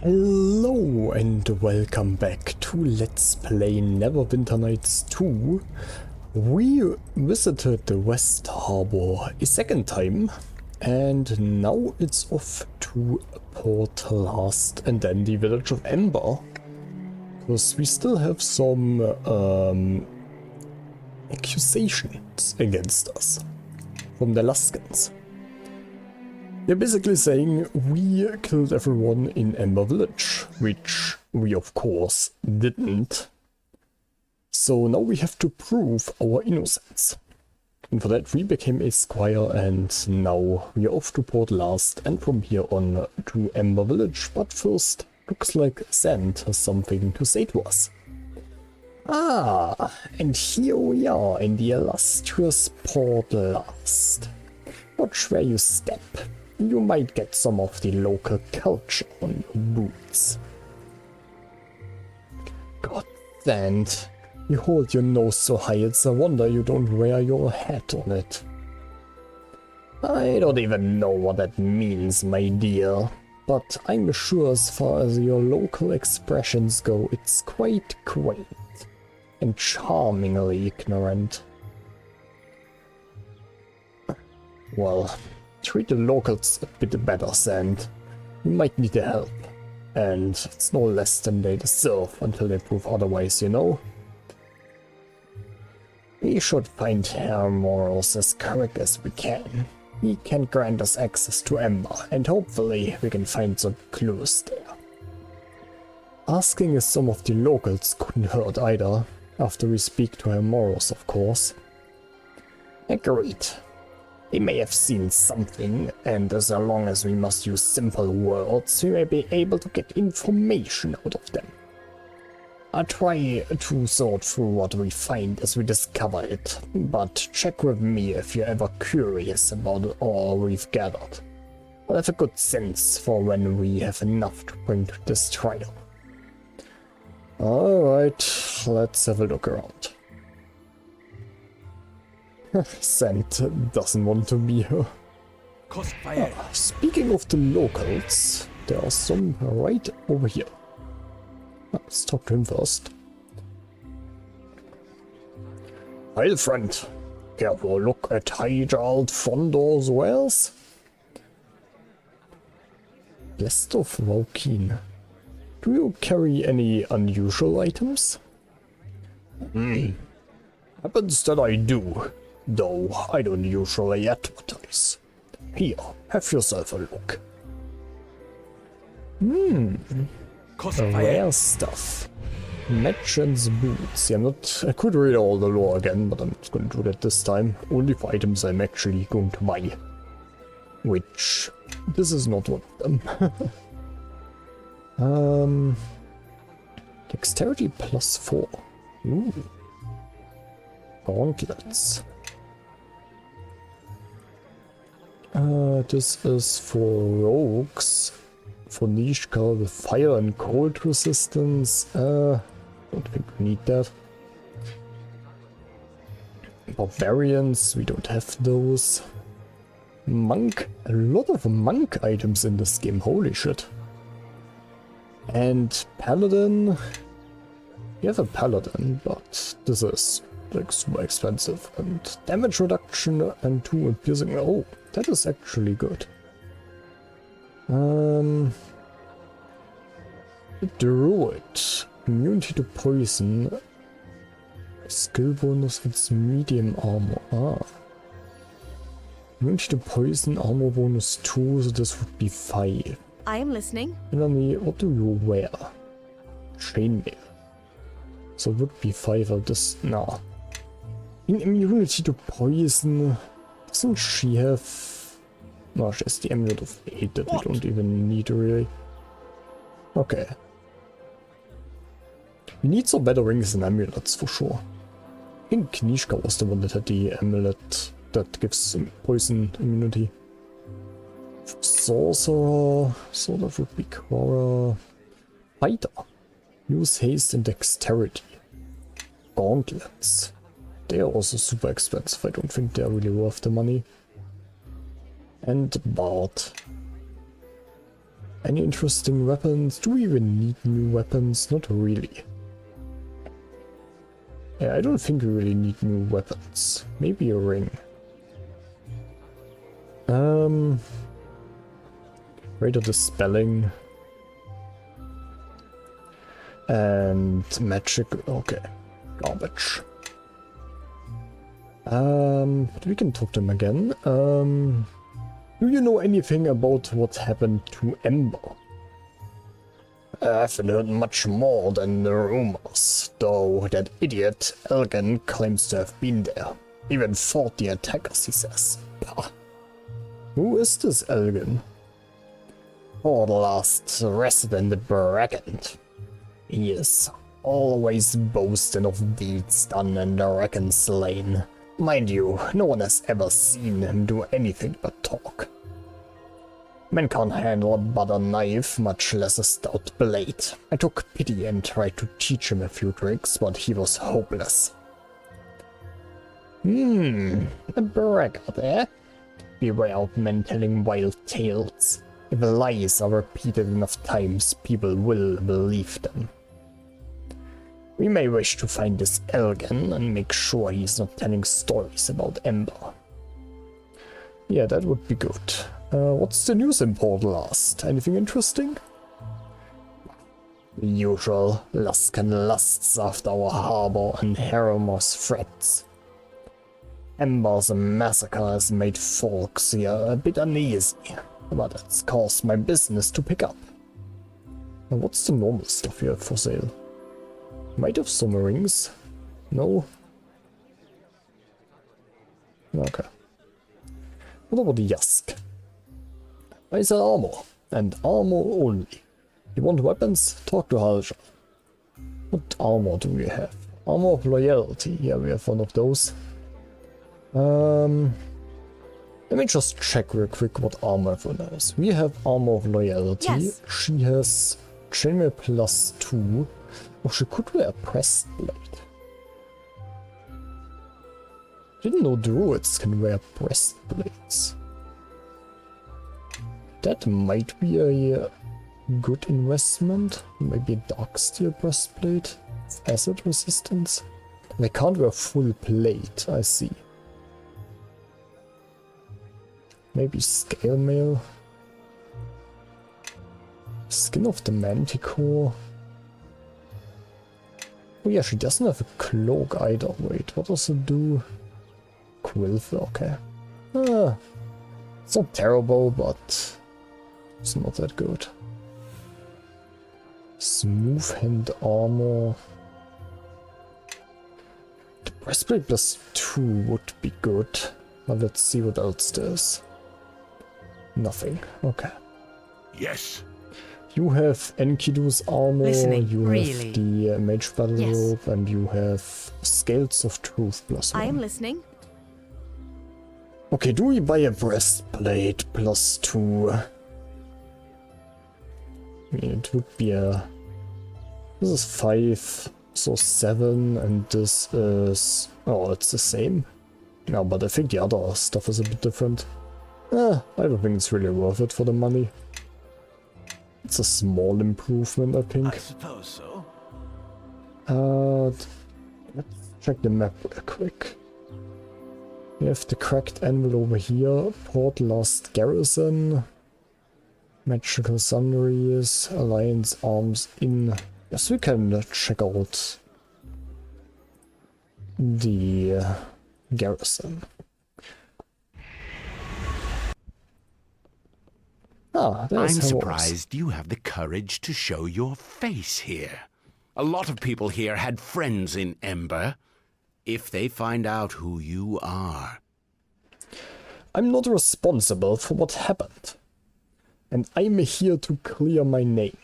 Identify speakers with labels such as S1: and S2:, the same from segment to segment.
S1: Hello and welcome back to Let's Play Neverwinter Nights 2. We visited the West Harbour a second time and now it's off to Port Llast and then the village of Ember. Because we still have some accusations against us from the Laskans. They're basically saying we killed everyone in Ember Village, which we of course didn't. So now we have to prove our innocence. And for that we became a squire and now we are off to Port Llast and from here on to Ember Village. But first, looks like Sand has something to say to us. Ah, and here we are in the illustrious Port Llast. Watch where you step. You might get some of the local culture on your boots. God, Sand, you hold your nose so high it's a wonder you don't wear your hat on it. I don't even know what that means, my dear, but I'm sure as far as your local expressions go, it's quite quaint and charmingly ignorant. Well, treat the locals a bit better, Sand. You might need their help. And it's no less than they deserve until they prove otherwise, you know? We should find Herr Moros as quick as we can. He can grant us access to Ember, and hopefully we can find some clues there. Asking some of the locals couldn't hurt either, after we speak to Herr Moros, of course. Agreed. They may have seen something, and as long as we must use simple words, we may be able to get information out of them. I'll try to sort through what we find as we discover it, but check with me if you're ever curious about all we've gathered. I'll have a good sense for when we have enough to bring to this trial. Alright, let's have a look around. Sand doesn't want to be here. Speaking of the locals, there are some right over here. Let's talk to him first. Hi, friend. Care for a look at Highjald Frondor's wares? Blessed of Valkeen. Do you carry any unusual items? Happens that I do. Though I don't usually advertise. Here, have yourself a look. Rare stuff. Merchant's boots. Yeah, I could read all the lore again, but I'm not going to do that this time. Only for items I'm actually going to buy. Which, this is not one of them. Dexterity +4. Ooh. Gauntlets. This is for rogues, for Nishka with fire and cold resistance. Don't think we need that. Barbarians, we don't have those. Monk, a lot of monk items in this game, holy shit. And paladin, we have a paladin, but this is like super expensive. And damage reduction and 2 and piercing, oh. That is actually good. Druid. Immunity to poison. Skill bonus, it's medium armor. Ah. Immunity to poison, armor bonus 2, so this would be 5.
S2: I am listening.
S1: Enemy, what do you wear? Chainmail. So it would be 5 of this. Nah. In immunity to poison. Doesn't she have... No, she has the Amulet of 8 that we don't even need really. Okay. We need some better rings than amulets for sure. I think Nishka was the one that had the amulet that gives poison immunity. Sorcerer, so that would be Quora. Fighter. Use haste and dexterity. Gauntlets. They are also super expensive, I don't think they're really worth the money. And Bard. Any interesting weapons? Do we even need new weapons? Not really. Yeah, I don't think we really need new weapons. Maybe a ring. Greater dispelling. And magic. Okay. Garbage. We can talk to him again. Do you know anything about what happened to Ember? I haven't heard much more than the rumors, though that idiot Elgin claims to have been there. Even fought the attackers, he says. Bah. Who is this Elgin? Port Llast resident brigand. He is always boasting of deeds done and the reckon slain. Mind you, no one has ever seen him do anything but talk. Man can't handle a butter knife, much less a stout blade. I took pity and tried to teach him a few tricks, but he was hopeless. A braggart, eh? Beware of men telling wild tales. If lies are repeated enough times, people will believe them. We may wish to find this Elgin and make sure he's not telling stories about Ember. Yeah, that would be good. What's the news in Port Llast? Anything interesting? The usual Luskan lusts after our harbor and Harrimer's threats. Ember's massacre has made folks here a bit uneasy, but it's caused my business to pick up. Now, what's the normal stuff you have for sale? Might have some rings. No? Okay. What about the Yask? I sell armor, and armor only. You want weapons? Talk to Halja. What armor do we have? Armor of loyalty. Yeah, we have one of those. Let me just check real quick what armor everyone has. We have armor of loyalty. Yes. She has chainmail +2. Oh, she could wear a breastplate. Didn't know druids can wear breastplates. That might be a good investment. Maybe a dark steel breastplate. Acid resistance. They can't wear full plate, I see. Maybe scale mail. Skin of the Manticore. Oh yeah, she doesn't have a cloak either. Wait, what does it do? Quill, okay. It's not terrible, but it's not that good. Smooth hand armor. The breastplate +2 would be good. But let's see what else there is. Nothing. Okay.
S2: Yes.
S1: You have Enkidu's armor,
S3: Listening,
S1: you
S3: really?
S1: have the Mage Battle
S3: Yes.
S1: Robe, and you have Scales of Truth +1.
S3: I am listening.
S1: Okay, do we buy a breastplate +2? I mean, it would be a... This is 5, so 7, and this is... Oh, it's the same? No, but I think the other stuff is a bit different. I don't think it's really worth it for the money. It's a small improvement, I think.
S2: I suppose so.
S1: Let's check the map real quick. We have the cracked anvil over here, Port Llast Garrison, Magical Sundries, Alliance Arms in. Yes, we can check out the garrison. Ah, there's
S4: I'm
S1: Hermos.
S4: surprised you have the courage to show your face here. A lot of people here had friends in Ember. If they find out who you are...
S1: I'm not responsible for what happened. And I'm here to clear my name.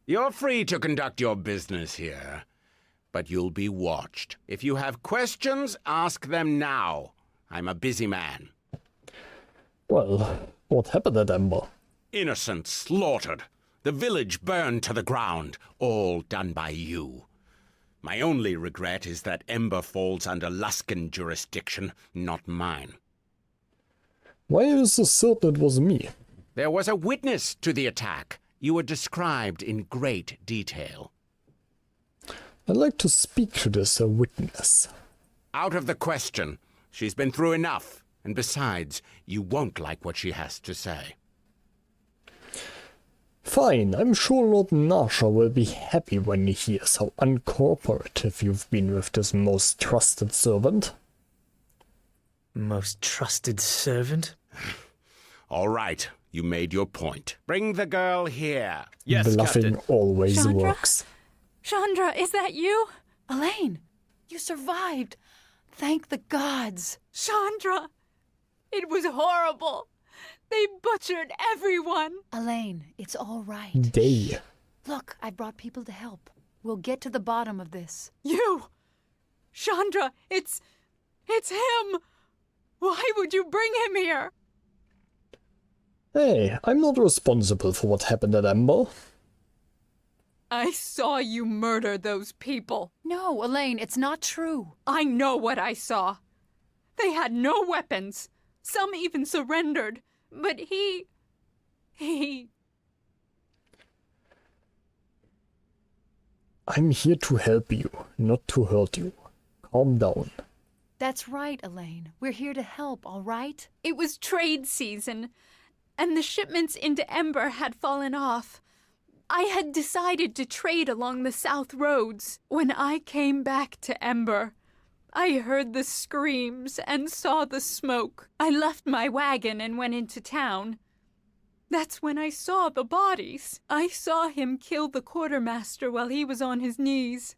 S4: You're free to conduct your business here, but you'll be watched. If you have questions, ask them now. I'm a busy man.
S1: Well, what happened at Ember?
S4: Innocents slaughtered. The village burned to the ground. All done by you. My only regret is that Ember falls under Luskan jurisdiction, not mine.
S1: Why are you so certain it was me?
S4: There was a witness to the attack. You were described in great detail.
S1: I'd like to speak to this witness.
S4: Out of the question. She's been through enough. And besides, you won't like what she has to say.
S1: Fine, I'm sure Lord Nasha will be happy when he hears how uncooperative you've been with this most trusted servant.
S3: Most trusted servant?
S4: All right, you made your point. Bring the girl here.
S2: Yes,
S1: Bluffing
S2: Captain.
S1: always
S5: Chandra?
S1: works.
S5: Chandra, is that you? Elaine, you survived. Thank the gods. Chandra, it was horrible. They butchered everyone. Elaine, it's all right.
S1: They.
S5: Look, I brought people to help. We'll get to the bottom of this. You! Chandra, it's him! Why would you bring him here?
S1: Hey, I'm not responsible for what happened at Ember.
S6: I saw you murder those people.
S5: No, Elaine, it's not true.
S6: I know what I saw. They had no weapons. Some even surrendered. But he...
S1: I'm here to help you, not to hurt you. Calm down.
S5: That's right, Elaine. We're here to help, all right?
S6: It was trade season, and the shipments into Ember had fallen off. I had decided to trade along the south roads. When I came back to Ember, I heard the screams and saw the smoke. I left my wagon and went into town. That's when I saw the bodies. I saw him kill the quartermaster while he was on his knees,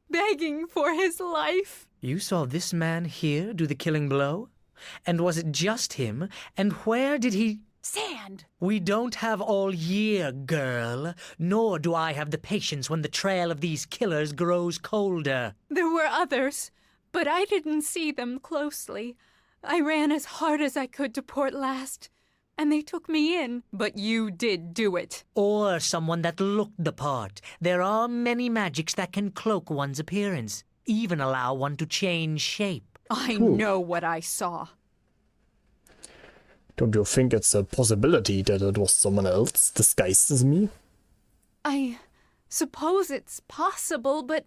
S6: begging for his life.
S3: You saw this man here do the killing blow? And was it just him? And where did he...
S5: Sand!
S3: We don't have all year, girl. Nor do I have the patience when the trail of these killers grows colder.
S6: There were others, but I didn't see them closely. I ran as hard as I could to Port Llast, and they took me in. But you did do it.
S3: Or someone that looked the part. There are many magics that can cloak one's appearance, even allow one to change shape.
S6: I know what I saw.
S1: Don't you think it's a possibility that it was someone else disguised as me?
S6: I suppose it's possible, but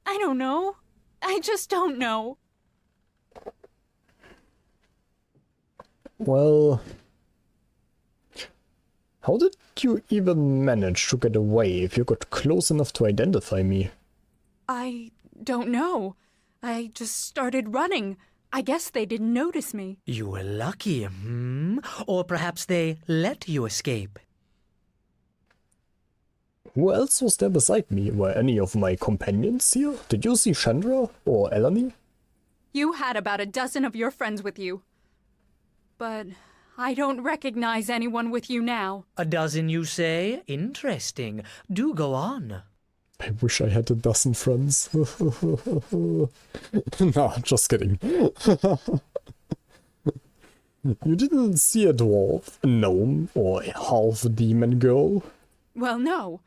S6: I don't know. I just don't know.
S1: Well... How did you even manage to get away if you got close enough to identify me?
S6: I don't know. I just started running. I guess they didn't notice me.
S3: You were lucky, Or perhaps they let you escape.
S1: Who else was there beside me? Were any of my companions here? Did you see Chandra or Eleni?
S6: You had about a dozen of your friends with you. But I don't recognize anyone with you now.
S3: A dozen, you say? Interesting. Do go on.
S1: I wish I had a dozen friends. Nah, just kidding. You didn't see a dwarf, a gnome, or a half-demon girl?
S6: Well, no.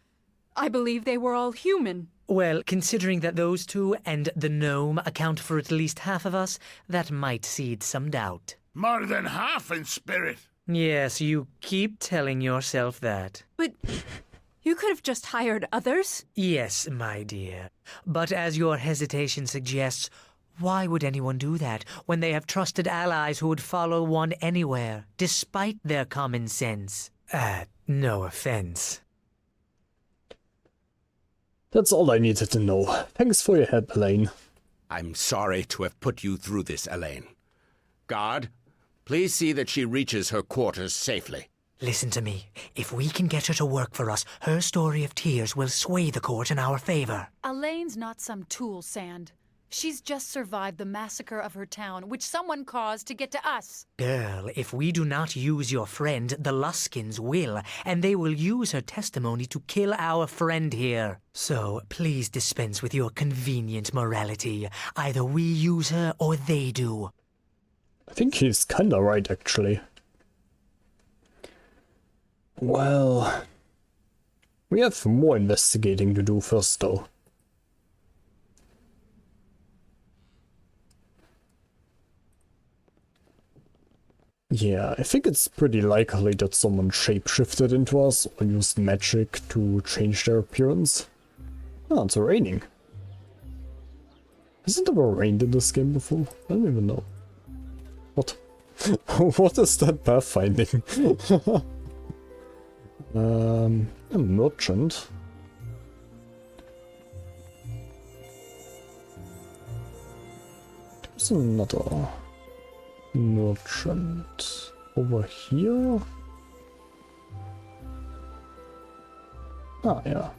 S6: I believe they were all human.
S3: Well, considering that those two and the gnome account for at least half of us, that might seed some doubt.
S2: More than half in spirit.
S3: Yes, you keep telling yourself that.
S6: But you could have just hired others.
S3: Yes, my dear. But as your hesitation suggests, why would anyone do that when they have trusted allies who would follow one anywhere, despite their common sense? No offense.
S1: That's all I needed to know. Thanks for your help, Elaine.
S4: I'm sorry to have put you through this, Elaine. Guard, please see that she reaches her quarters safely.
S3: Listen to me. If we can get her to work for us, her story of tears will sway the court in our favor.
S5: Elaine's not some tool, Sand. She's just survived the massacre of her town, which someone caused to get to us.
S3: Girl, if we do not use your friend, the Luskins will, and they will use her testimony to kill our friend here. So, please dispense with your convenient morality. Either we use her or they do.
S1: I think he's kinda right, actually. Well... we have more investigating to do first, though. Yeah, I think it's pretty likely that someone shapeshifted into us or used magic to change their appearance. Ah, it's raining. Has it ever rained in this game before? I don't even know. What? What is that pathfinding? A merchant. There's another merchant over here. Ah, yeah.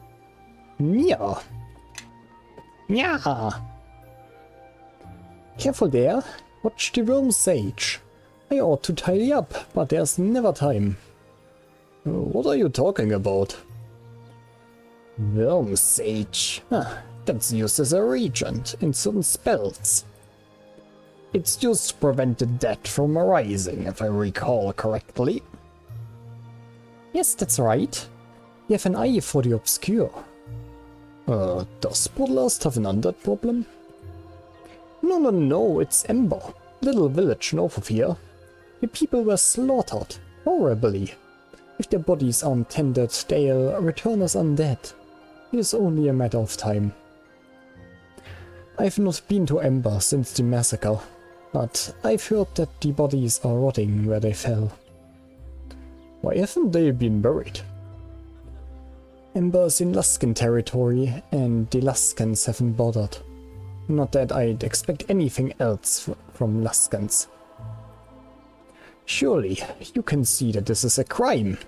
S1: Yeah. Yeah. Careful there. Watch the worm sage. I ought to tidy up, but there's never time. What are you talking about? Worm sage. That's used as a regent in certain spells. It's used to prevent the dead from arising, if I recall correctly. Yes, that's right. You have an eye for the obscure. Does Port Llast have an undead problem? No, it's Ember. Little village north of here. The people were slaughtered, horribly. If their bodies aren't tended, they'll return as undead. It is only a matter of time. I've not been to Ember since the massacre, but I've heard that the bodies are rotting where they fell. Why haven't they been buried? Ember's in Luskan territory, and the Luskans haven't bothered. Not that I'd expect anything else from Luskans. Surely, you can see that this is a crime.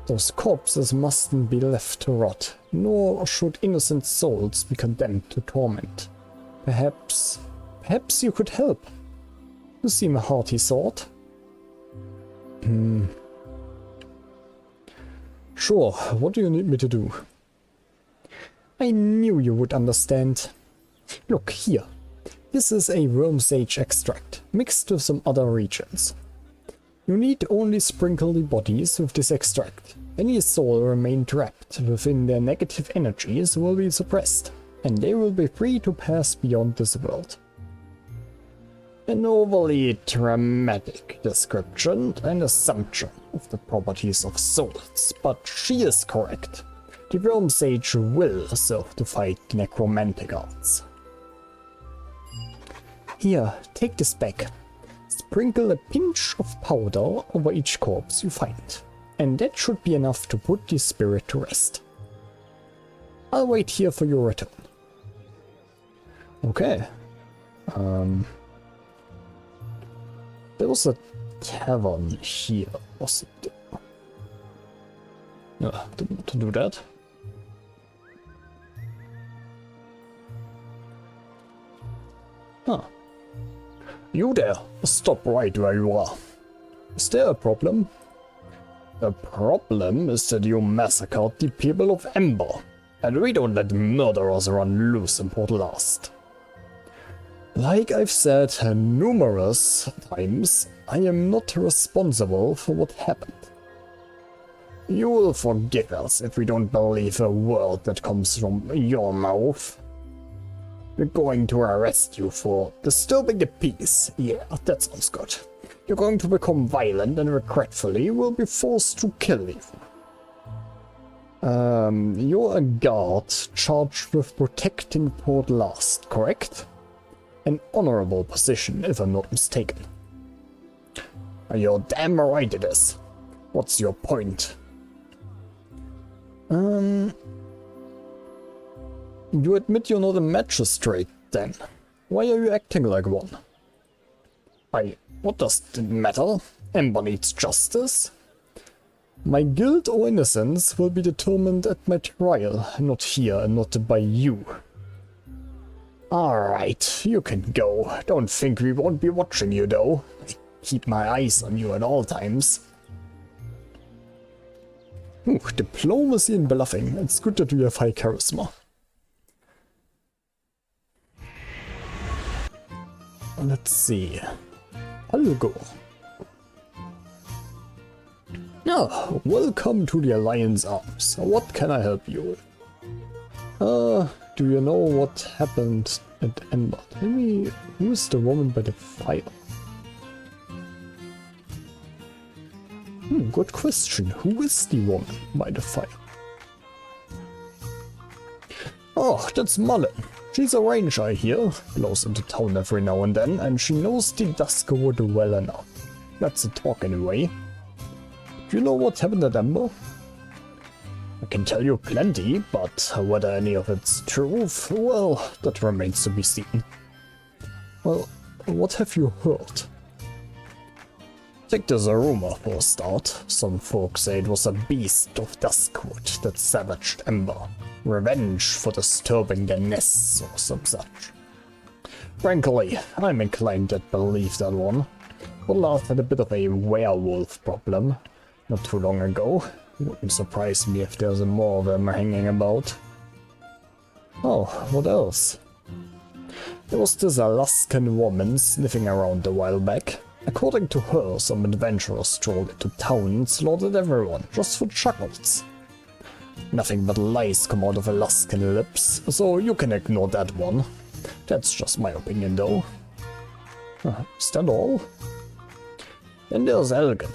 S1: Those corpses mustn't be left to rot, nor should innocent souls be condemned to torment. Perhaps you could help. You seem a hearty sort. Sure, what do you need me to do? I knew you would understand. Look here. This is a worm sage extract, mixed with some other regions. You need only sprinkle the bodies with this extract. Any soul remain trapped within their negative energies will be suppressed, and they will be free to pass beyond this world. An overly dramatic description and assumption of the properties of souls, but she is correct. The worm sage will serve to fight the necromantic arts. Here, take this back. Sprinkle a pinch of powder over each corpse you find, and that should be enough to put the spirit to rest. I'll wait here for your return. Okay. There was a tavern here, was it? Yeah, didn't want to do that. Huh. You there, stop right where you are. Is there a problem? The problem is that you massacred the people of Ember, and we don't let murderers run loose in Port Llast. Like I've said numerous times, I am not responsible for what happened. You will forgive us if we don't believe a word that comes from your mouth. We're going to arrest you for disturbing the peace. Yeah, that sounds good. You're going to become violent and regretfully will be forced to kill you. You're a guard charged with protecting Port Llast, correct? An honorable position, if I'm not mistaken. You're damn right it is. What's your point? You admit you're not a magistrate, then. Why are you acting like one? What does it matter? Ember needs justice. My guilt or innocence will be determined at my trial, not here and not by you. Alright, you can go. Don't think we won't be watching you, though. I keep my eyes on you at all times. Ooh, diplomacy and bluffing. It's good that we have high charisma. Let's see. Algo. Ah, welcome to the Alliance Arms. What can I help you with? Do you know what happened at Ember? Tell me, who's the woman by the fire? good question. Who is the woman by the fire? Oh, that's Mullen. She's a ranger, I hear. Blows into town every now and then, and she knows the Duskwood well enough. That's a talk anyway. Do you know what happened at Ember? I can tell you plenty, but whether any of it's true, well, that remains to be seen. Well, what have you heard? I think there's a rumor for a start. Some folks say it was a beast of Duskwood that savaged Ember. Revenge for disturbing their nests or some such. Frankly, I'm inclined to believe that one. Port Llast had a bit of a werewolf problem not too long ago. It wouldn't surprise me if there's more of them hanging about. Oh, what else? There was this Alaskan woman sniffing around a while back. According to her, some adventurers strolled into town and slaughtered everyone, just for chuckles. Nothing but lies come out of Alaskan lips, so you can ignore that one. That's just my opinion, though. Is that all? Then there's Elgin,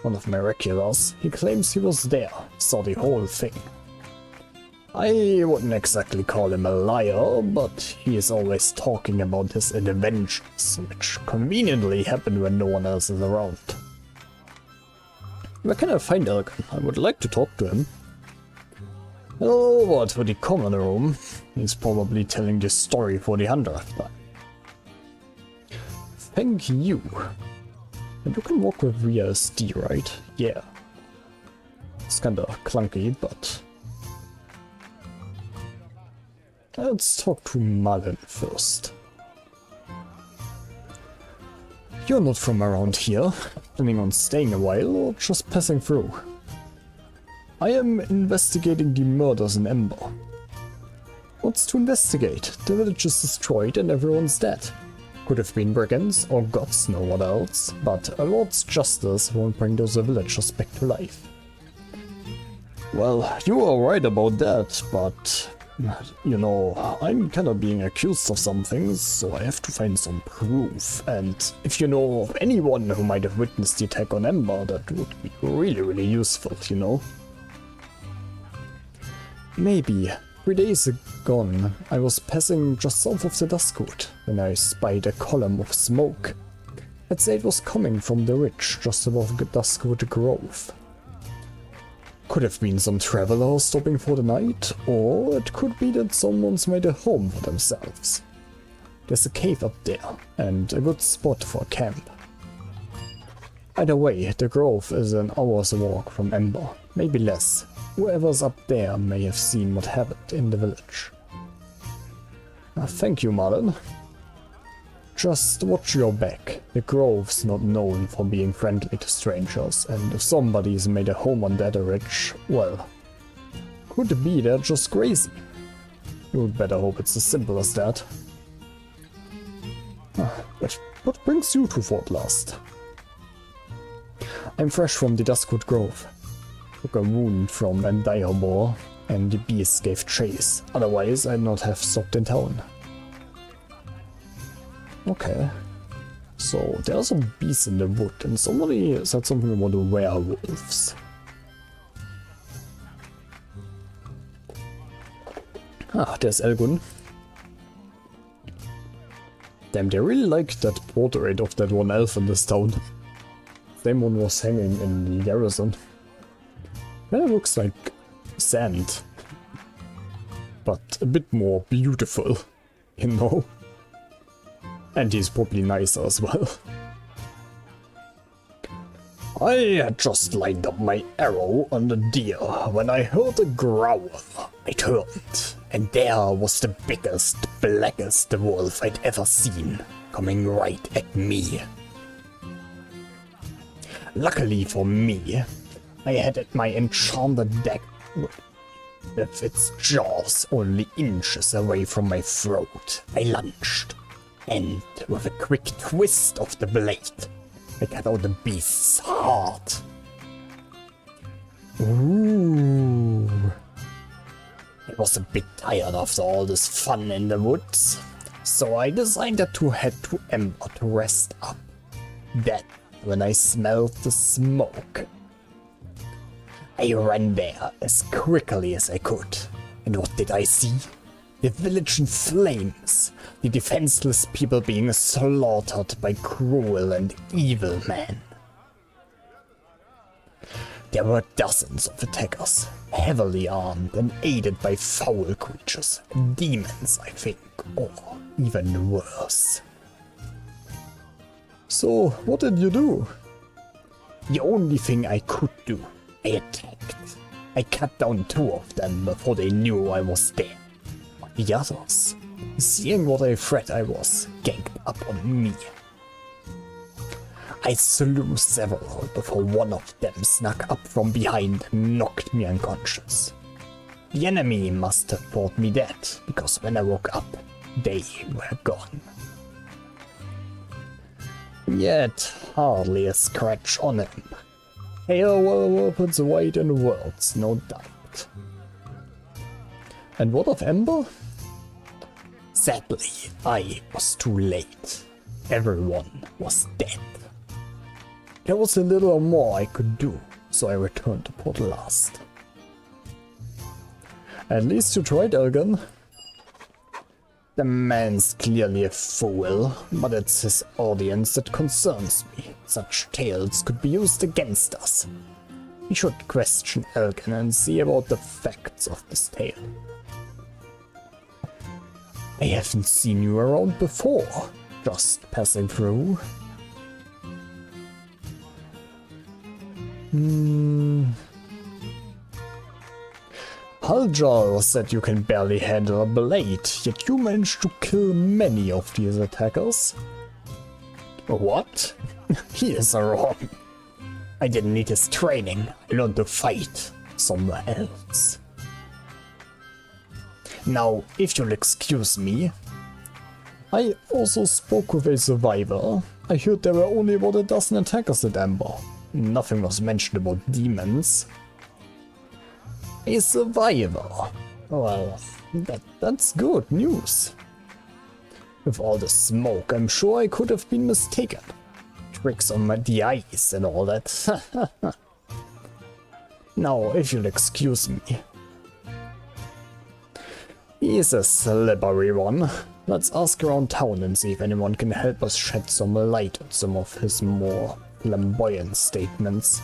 S1: one of my regulars. He claims he was there, saw the whole thing. I wouldn't exactly call him a liar, but he is always talking about his adventures, which conveniently happen when no one else is around. Where can I find Elgin? I would like to talk to him. Hello over to the common room. He's probably telling this story for the 100th time. Thank you. And you can walk with VSD, right? Yeah. It's kinda clunky, but... let's talk to Mullen first. You're not from around here, planning on staying a while or just passing through? I am investigating the murders in Ember. What's to investigate? The village is destroyed and everyone's dead. Could have been brigands or gods know what else, but a lord's justice won't bring those villagers back to life. Well, you are right about that, but... you know, I'm kinda being accused of some things, so I have to find some proof. And if you know of anyone who might have witnessed the attack on Ember, that would be really useful, you know? Maybe. 3 days gone, I was passing just south of the Duskwood when I spied a column of smoke. I'd say it was coming from the ridge just above Duskwood Grove. Could have been some travelers stopping for the night, or it could be that someone's made a home for themselves. There's a cave up there, and a good spot for a camp. Either way, the grove is an hour's walk from Ember, maybe less. Whoever's up there may have seen what happened in the village. Thank you, Mullen. Just watch your back. The grove's not known for being friendly to strangers, and if somebody's made a home on that ridge, well, could be they're just crazy. You'd better hope it's as simple as that. But what brings you to Port Llast? I'm fresh from the Duskwood Grove. Took a wound from an dire and the beast gave chase, otherwise I'd not have stopped in town. Okay. So, there's a beast in the wood, and somebody said something about the werewolves. There's Elgun. Damn, they really like that portrait of that one elf in this town. Same one was hanging in the garrison. Kinda looks like sand. But a bit more beautiful, you know? And he's probably nicer as well. I had just lined up my arrow on the deer when I heard a growl. I turned, and there was the biggest, blackest wolf I'd ever seen, coming right at me. Luckily for me, I had my enchanted dagger with its jaws only inches away from my throat. I lunged, and with a quick twist of the blade, I cut out the beast's heart. Ooh. I was a bit tired after all this fun in the woods, so I decided to head to Ember to rest up. Then, when I smelled the smoke, I ran there as quickly as I could. And what did I see? The village in flames. The defenseless people being slaughtered by cruel and evil men. There were dozens of attackers, heavily armed and aided by foul creatures. Demons, I think, or even worse. So, what did you do? The only thing I could do. I attacked. I cut down 2 of them before they knew I was dead. But the others, seeing what a threat I was, ganged up on me. I slew several before one of them snuck up from behind and knocked me unconscious. The enemy must have thought me dead, because when I woke up, they were gone. Yet hardly a scratch on him. Hail will puts weight in words, no doubt. And what of Ember? Sadly, I was too late. Everyone was dead. There was a little more I could do, so I returned to Port Llast. At least you tried, Elgin. The man's clearly a fool, but it's his audience that concerns me. Such tales could be used against us. We should question Elgin and see about the facts of this tale. I haven't seen you around before, just passing through. Paljal said you can barely handle a blade, yet you managed to kill many of these attackers. What? He is wrong. I didn't need his training. I learned to fight somewhere else. Now, if you'll excuse me. I also spoke with a survivor. I heard there were only about a dozen attackers at Ember. Nothing was mentioned about demons. A survivor. Well, that's good news. With all the smoke, I'm sure I could have been mistaken. Tricks on the ice and all that. Now, if you'll excuse me. He's a slippery one. Let's ask around town and see if anyone can help us shed some light on some of his more flamboyant statements.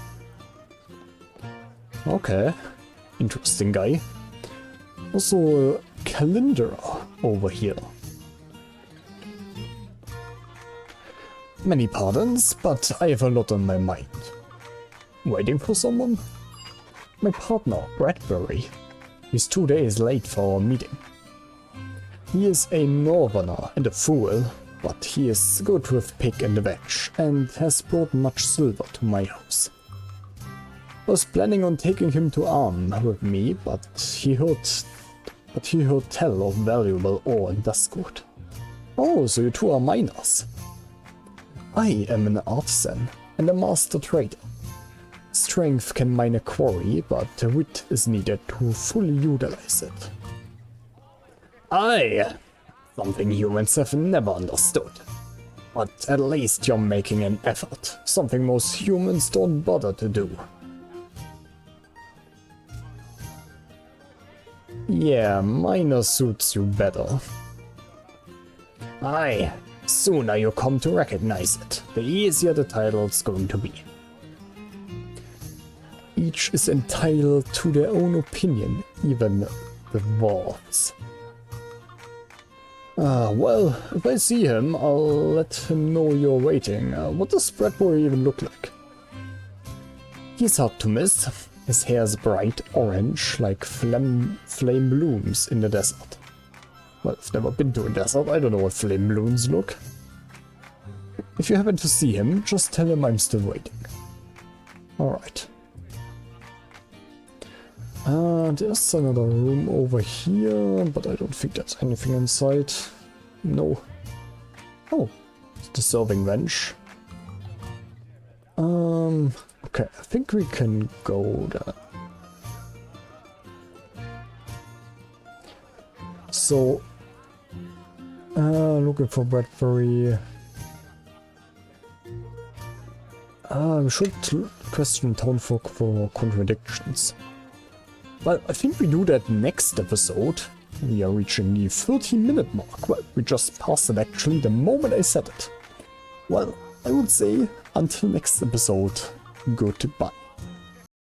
S1: Okay. Interesting guy. Also, Kalindra over here. Many pardons, but I have a lot on my mind. Waiting for someone? My partner, Bradbury. He's 2 days late for our meeting. He is a northerner and a fool, but he is good with pig and veg, and has brought much silver to my house. I was planning on taking him to arm with me, but he heard tell of valuable ore in Duskwood. Oh, so you two are miners. I am an artisan and a master trader. Strength can mine a quarry, but wit is needed to fully utilize it. Aye, something humans have never understood. But at least you're making an effort, something most humans don't bother to do. Yeah, miner suits you better. Aye, sooner you come to recognize it, the easier the title's going to be. Each is entitled to their own opinion, even the dwarves. Well, if I see him, I'll let him know you're waiting. What does Bradbury even look like? He's hard to miss. His hair's bright orange, like flame blooms in the desert. Well, I've never been to a desert, I don't know what flame blooms look. If you happen to see him, just tell him I'm still waiting. Alright. There's another room over here, but I don't think there's anything inside. No. Oh, it's the serving bench. Okay, I think we can go there. So, looking for Bradbury. We should question town folk for contradictions. Well, I think we do that next episode. We are reaching the 30-minute mark. Well, we just passed it actually the moment I said it. Well, I would say until next episode, goodbye.